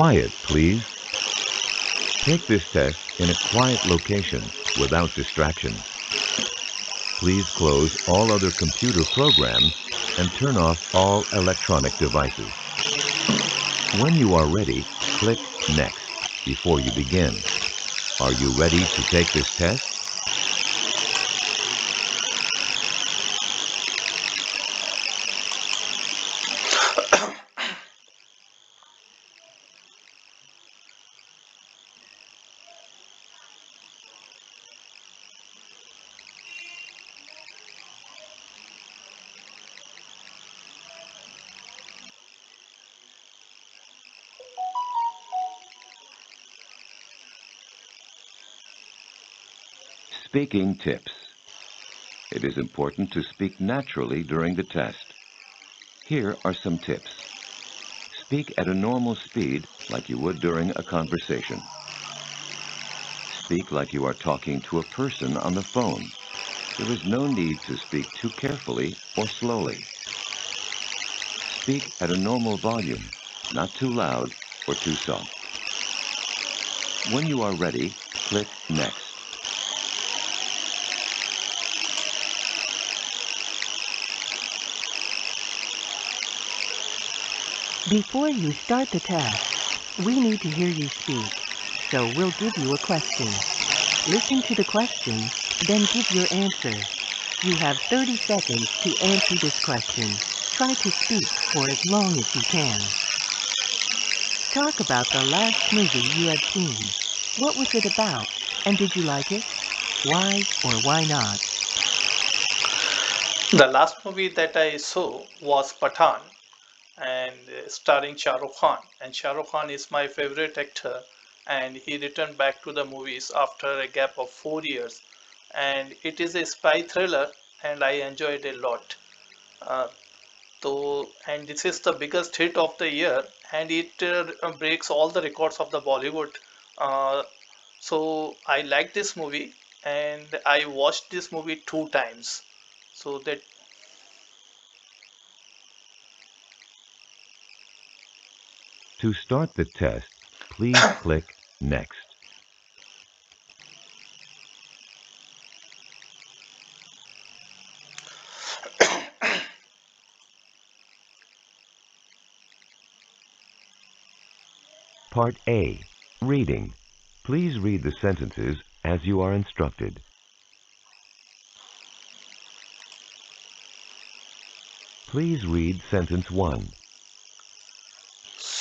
Quiet, please. Take this test in a quiet location without distractions. Please close all other computer programs and turn off all electronic devices. When you are ready, click Next before you begin. Are you ready to take this test? Speaking tips. It is important to speak naturally during the test. Here are some tips. Speak at a normal speed like you would during a conversation. Speak like you are talking to a person on the phone. There is no need to speak too carefully or slowly. Speak at a normal volume, not too loud or too soft. When you are ready, click Next. Before you start the test, we need to hear you speak, so we'll give you a question. Listen to the question, then give your answer. You have 30 seconds to answer this question. Try to speak for as long as you can. Talk about the last movie you have seen. What was it about, and did you like it? Why or why not? The last movie that I saw was Pathan, and starring Shah Rukh Khan. And Shah Rukh Khan is my favorite actor, and he returned back to the movies after a gap of 4 years. And it is a spy thriller, and I enjoyed a lot. Uh, and this is the biggest hit of the year, and it breaks all the records of the Bollywood. Uh, so I like this movie, and I watched this movie 2 times. So that To start the test, please click Next. Part A. Reading. Please read the sentences as you are instructed. Please read sentence 1.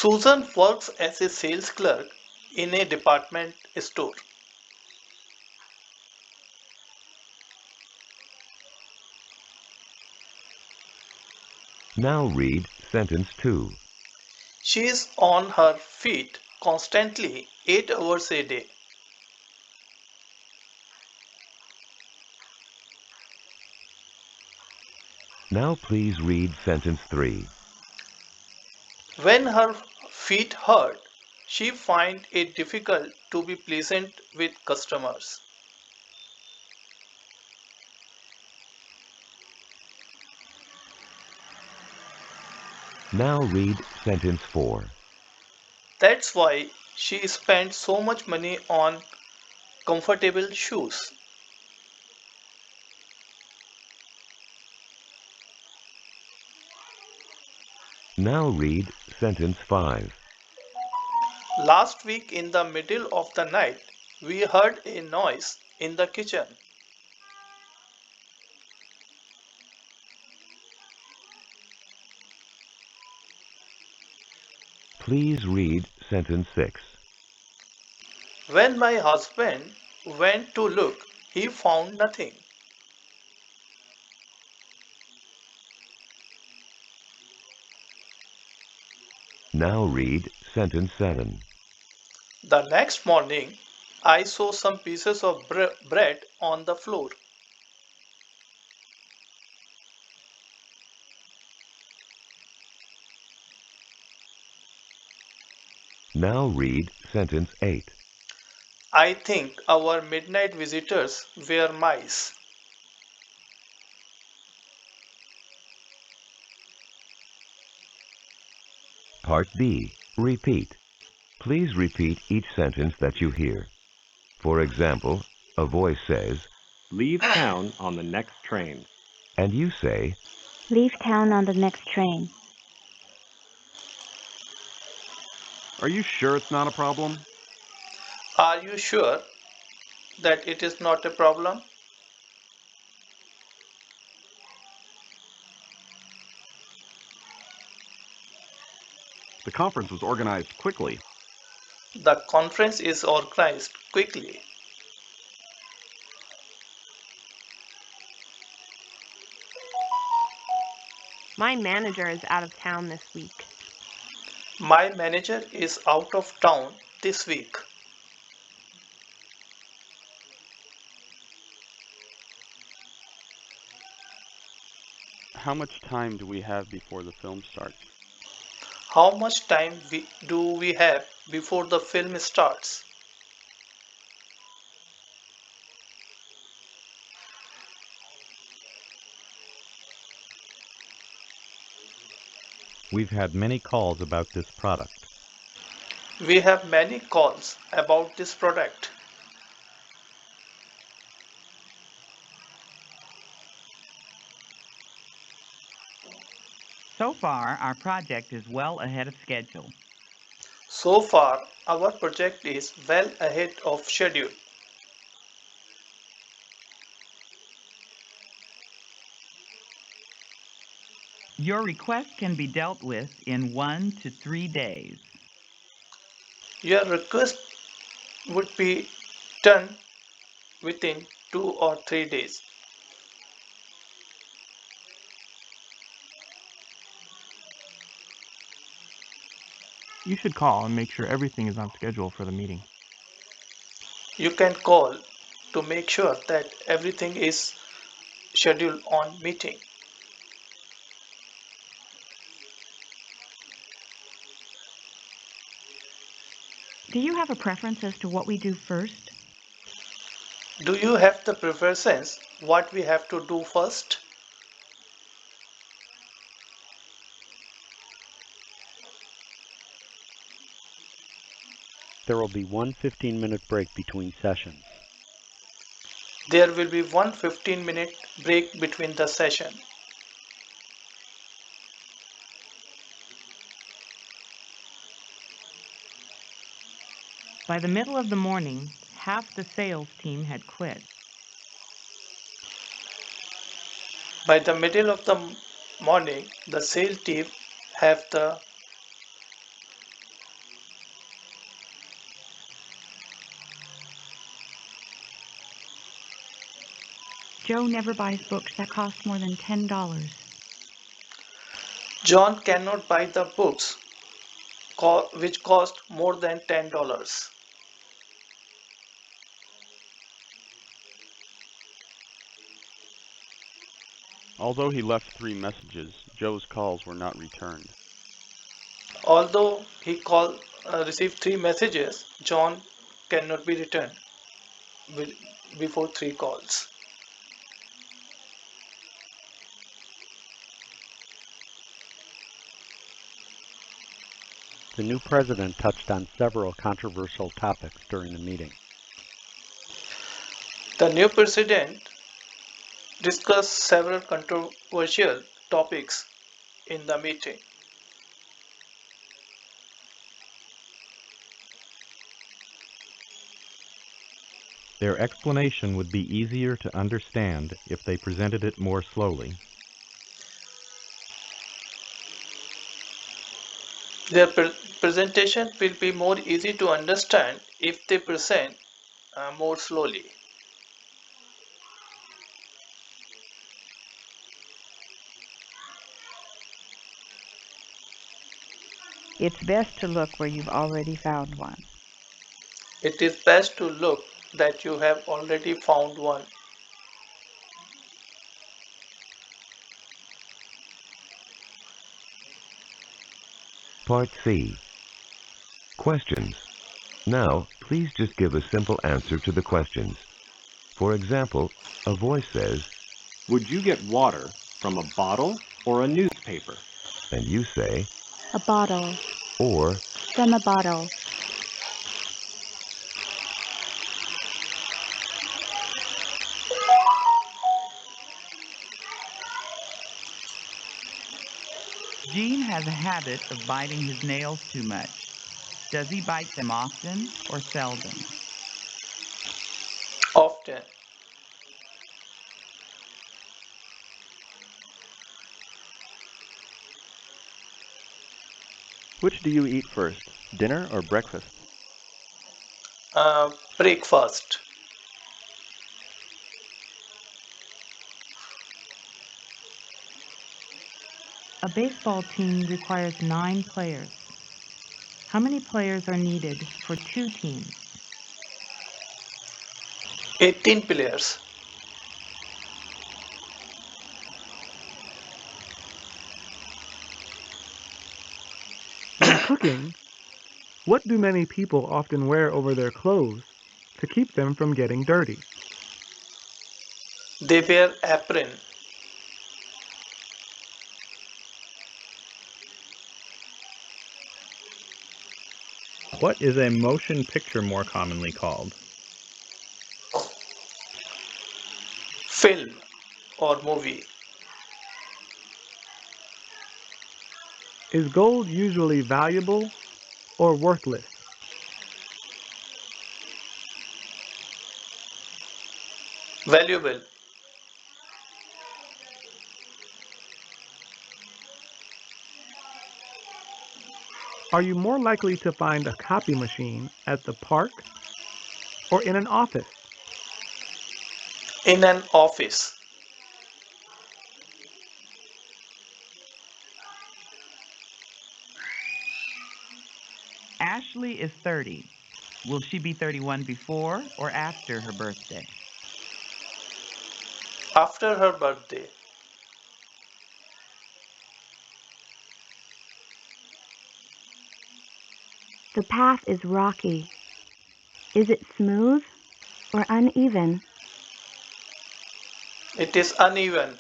Susan works as a sales clerk in a department store. Now read sentence 2. She is on her feet constantly 8 hours a day. Now please read sentence 3. When her feet hurt, she finds it difficult to be pleasant with customers. Now read sentence 4. That's why she spends so much money on comfortable shoes. Now read sentence 5. Last week in the middle of the night, we heard a noise in the kitchen. Please read sentence 6. When my husband went to look, he found nothing. Now read sentence 7. The next morning, I saw some pieces of bread on the floor. Now read sentence 8. I think our midnight visitors were mice. Part B. Repeat. Please repeat each sentence that you hear. For example, a voice says, "Leave town on the next train." and you say, Leave town on the next train. Are you sure it's not a problem? Are you sure that it is not a problem? The conference was organized quickly. The conference is organized quickly. My manager is out of town this week. My manager is out of town this week. How much time do we have before the film starts? How much time do we have before the film starts? We've had many calls about this product. We have many calls about this product. So far, our project is well ahead of schedule. So far, our project is well ahead of schedule. Your request can be dealt with in 1 to 3 days. Your request would be done within 2 or 3 days. You should call and make sure everything is on schedule for the meeting. You can call to make sure that everything is scheduled on meeting. Do you have a preference as to what we do first? Do you have the preference what we have to do first? There will be one 15-minute break between sessions. There will be one 15-minute break between the session. By the middle of the morning, half the sales team had quit. By the middle of the morning, the sales team have the Joe never buys books that cost more than $10. John cannot buy the books which cost more than $10. Although he left 3 messages, Joe's calls were not returned. Although he received 3 messages, John cannot be returned before 3 calls. The new president touched on several controversial topics during the meeting. The new president discussed several controversial topics in the meeting. Their explanation would be easier to understand if they presented it more slowly. Their presentation will be more easy to understand if they present more slowly. It's best to look where you've already found one. It is best to look that you have already found one. Part C. Questions. Now, please just give a simple answer to the questions. For example, a voice says, Would you get water from a bottle or a newspaper? and you say, A bottle. or, From a bottle. Gene has a habit of biting his nails too much. Does he bite them often or seldom? Often. Which do you eat first, dinner or breakfast? Breakfast. A baseball team requires 9 players. How many players are needed for 2 teams? 18 players. When cooking, what do many people often wear over their clothes to keep them from getting dirty? They wear apron. What is a motion picture more commonly called? Film or movie. Is gold usually valuable or worthless? Valuable. Are you more likely to find a copy machine at the park or in an office? In an office. Ashley is 30. Will she be 31 before or after her birthday? After her birthday. The path is rocky. Is it smooth or uneven? It is uneven.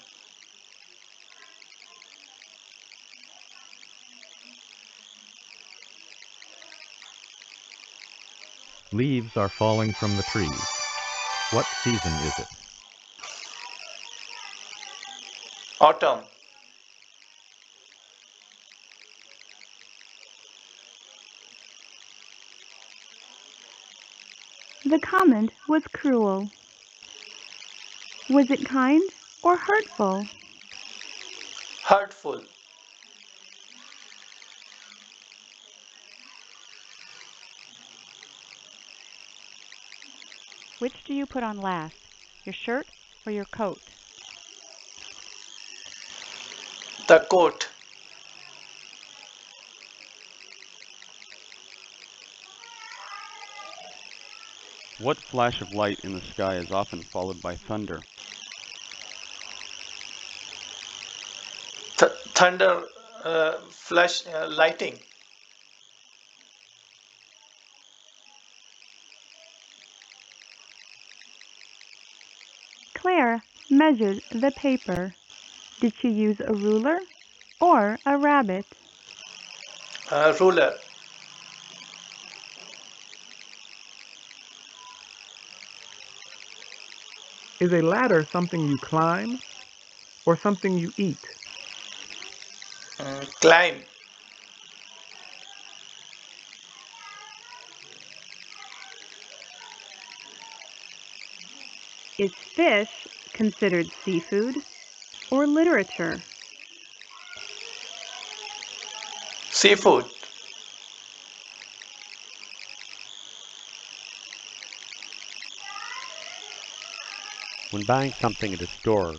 Leaves are falling from the trees. What season is it? Autumn. The comment was cruel. Was it kind or hurtful? Hurtful. Which do you put on last, your shirt or your coat? The coat. What flash of light in the sky is often followed by thunder? Thunder, flash, lighting. Claire measured the paper. Did she use a ruler or a rabbit? Ruler. Is a ladder something you climb or something you eat? Climb. Is fish considered seafood or literature? Seafood. When buying something at a store,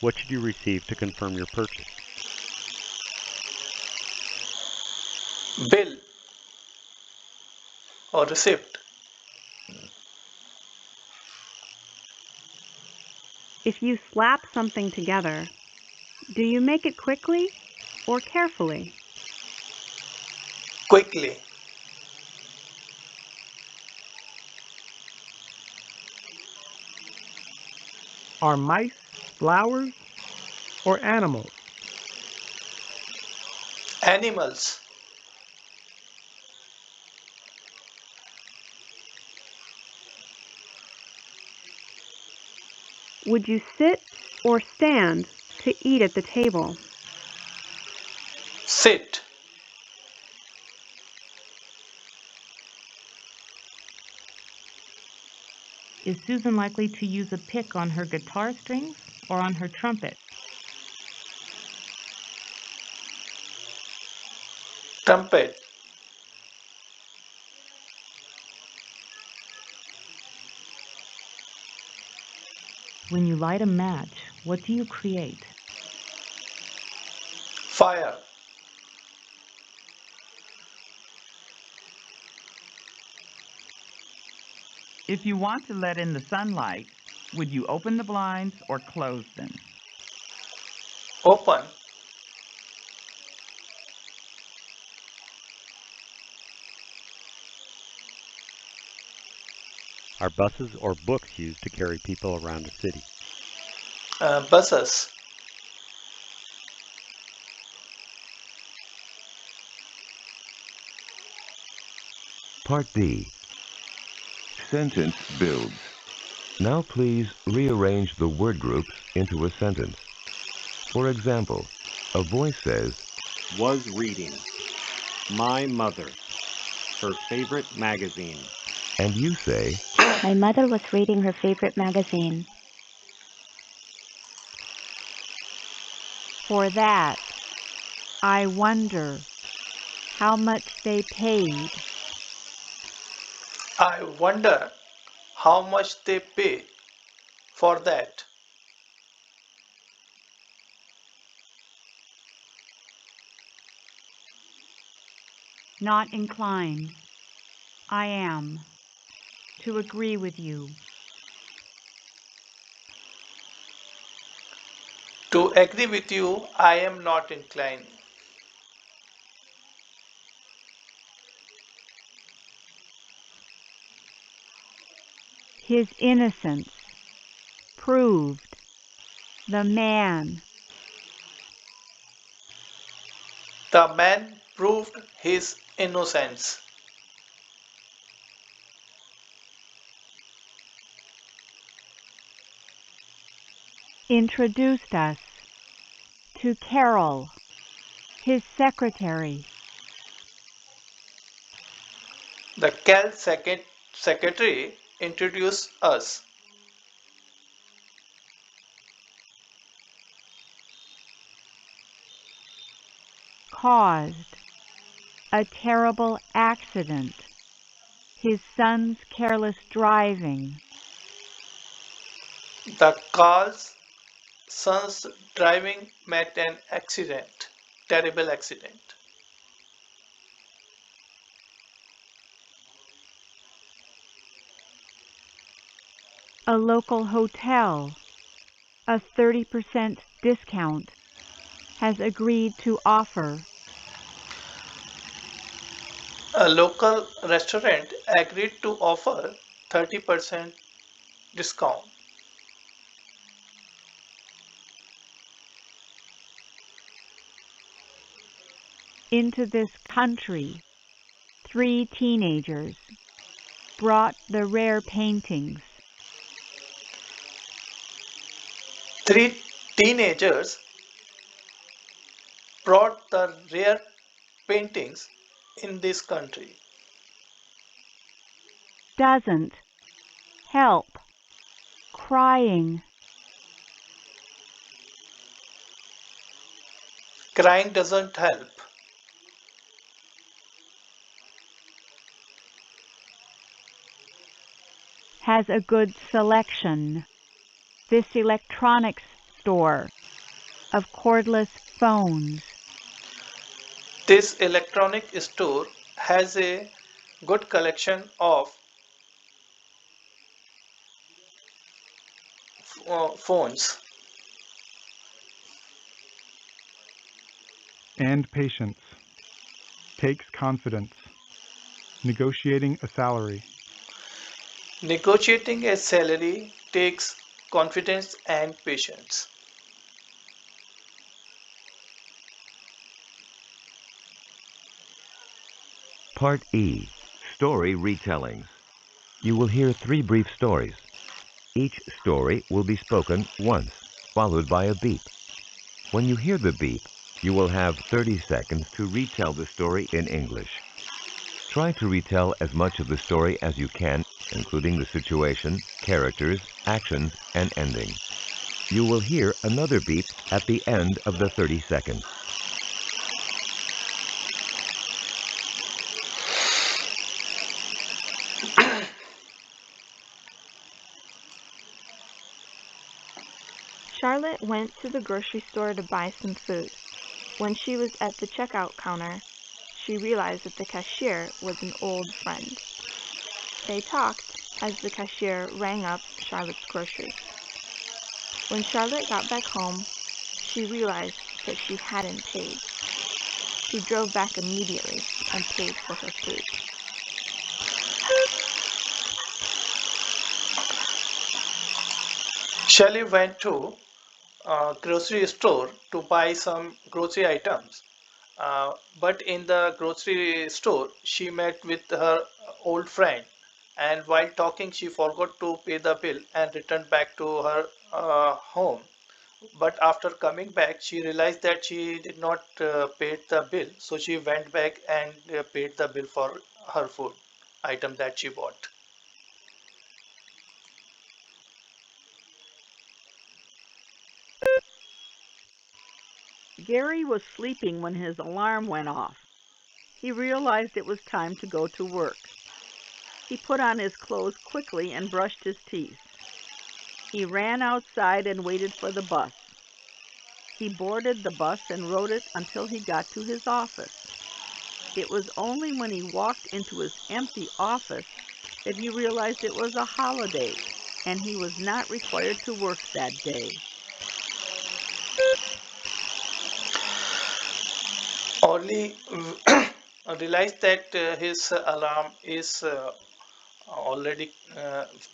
what should you receive to confirm your purchase? Bill or receipt. If you slap something together, do you make it quickly or carefully? Quickly. Are mice flowers or animals? Animals. Would you sit or stand to eat at the table? Sit. Is Susan likely to use a pick on her guitar strings or on her trumpet? Trumpet. When you light a match, what do you create? Fire. If you want to let in the sunlight, would you open the blinds or close them? Open. Are buses or books used to carry people around a city? Buses. Part B. Sentence builds. Now please rearrange the word groups into a sentence. For example, a voice says, Was reading. My mother. Her favorite magazine. and you say, My mother was reading her favorite magazine. For that, I wonder how much they paid. I wonder how much they pay for that. Not inclined, I am, to agree with you. To agree with you, I am not inclined. His innocence proved. The man. The man proved his innocence. Introduced us to Carol, his secretary. The Cal secretary introduced us. Caused a terrible accident. His son's careless driving. The Carl's son's driving met an accident. Terrible accident. A local hotel, a 30% discount, has agreed to offer. A local restaurant agreed to offer 30% discount. Into this country, 3 teenagers brought the rare paintings. 3 teenagers brought the rare paintings in this country. Doesn't help. Crying. Crying doesn't help. Has a good selection. This electronics store of cordless phones. This electronic store has a good collection of phones. And patience. Takes confidence. Negotiating a salary. Negotiating a salary takes confidence and patience. Part E. Story retellings. You will hear 3 brief stories. Each story will be spoken once, followed by a beep. When you hear the beep, You will have 30 seconds to retell the story in English. Try to retell as much of the story as you can, including the situation, characters, actions, and ending. You will hear another beep at the end of the 30 seconds. Charlotte went to the grocery store to buy some food. When she was at the checkout counter, she realized that the cashier was an old friend. They talked as the cashier rang up Charlotte's groceries. When Charlotte got back home, she realized that she hadn't paid. She drove back immediately and paid for her food. Shelley went to a grocery store to buy some grocery items. But in the grocery store, she met with her old friend, and while talking, she forgot to pay the bill and returned back to her home. But after coming back, she realized that she did not pay the bill, so she went back and paid the bill for her food item that she bought. Gary was sleeping when his alarm went off. He realized it was time to go to work. He put on his clothes quickly and brushed his teeth. He ran outside and waited for the bus. He boarded the bus and rode it until he got to his office. It was only when he walked into his empty office that he realized it was a holiday and he was not required to work that day. Only realized that his alarm is already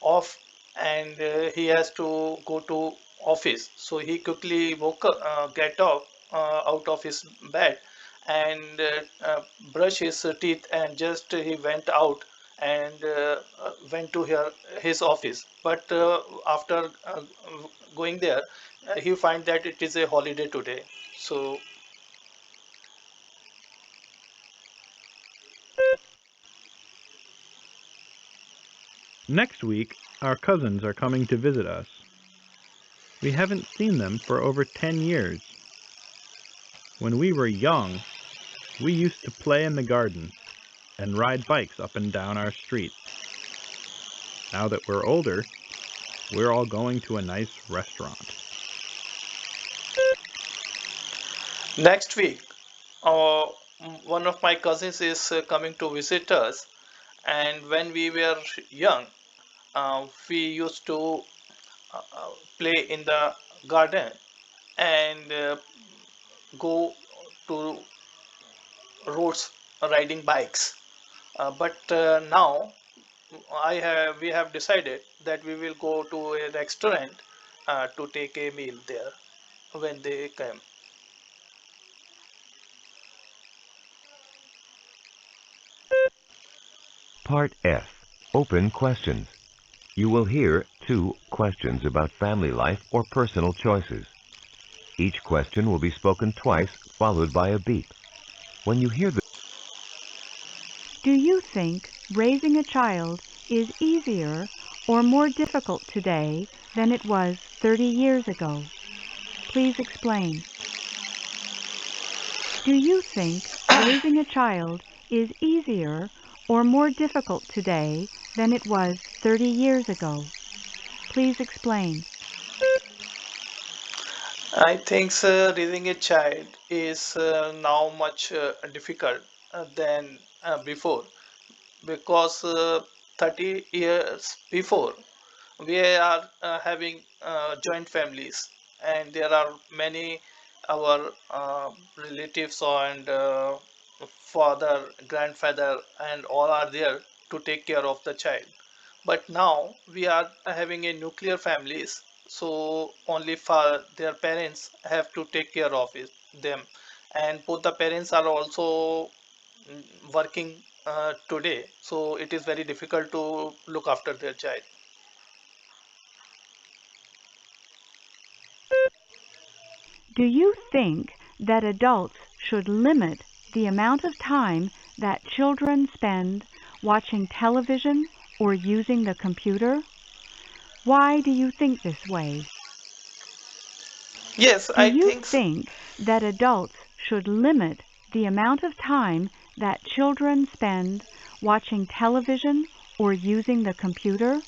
off and he has to go to office, so he quickly woke up, get up out of his bed and brush his teeth, and just he went out and went to his office. But after going there, he find that it is a holiday today. So Next week, our cousins are coming to visit us. We haven't seen them for over 10 years. When we were young, we used to play in the garden and ride bikes up and down our street. Now that we're older, we're all going to a nice restaurant. next week, uh, one of my cousins is coming to visit us, and when we were young, we used to play in the garden and go to roads riding bikes. But now we have decided that we will go to a restaurant to take a meal there when they come. Part F. Open questions. You will hear 2 questions about family life or personal choices. Each question will be spoken twice, followed by a beep. When you hear the Do you think raising a child is easier or more difficult today than it was 30 years ago? Please explain. Do you think raising a child is easier or more difficult today than it was 30 years ago? Please explain. I think raising a child is now much difficult than before, because 30 years before we are having joint families, and there are many our relatives and father, grandfather, and all are there to take care of the child. But now we are having a nuclear families, so only for their parents have to take care of them, and both the parents are also working today, so it is very difficult to look after their child. Do you think that adults should limit the amount of time that children spend watching television or using the computer? Why do you think this way? Yes, Do I you think think that adults should limit the amount of time that children spend watching television or using the computer?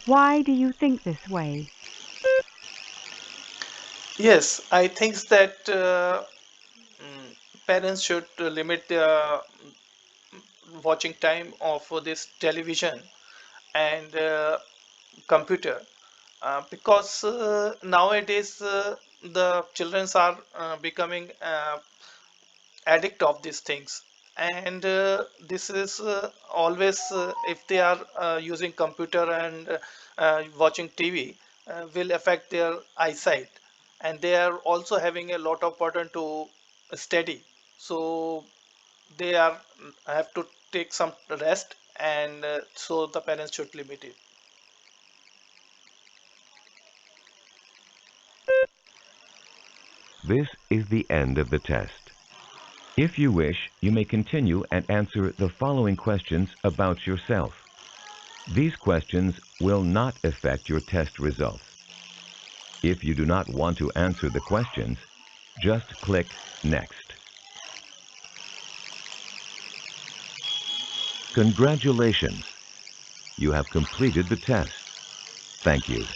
Why do you think this way? yes, I think that parents should limit their watching time of this television and computer because nowadays the children are becoming addict of these things, and this is always if they are using computer and watching TV will affect their eyesight, and they are also having a lot of burden to study, so they are have to take some rest, and so the parents should limit it. This is the end of the test. If you wish, you may continue and answer the following questions about yourself. These questions will not affect your test results. If you do not want to answer the questions, just click Next. Congratulations! You have completed the test. Thank you.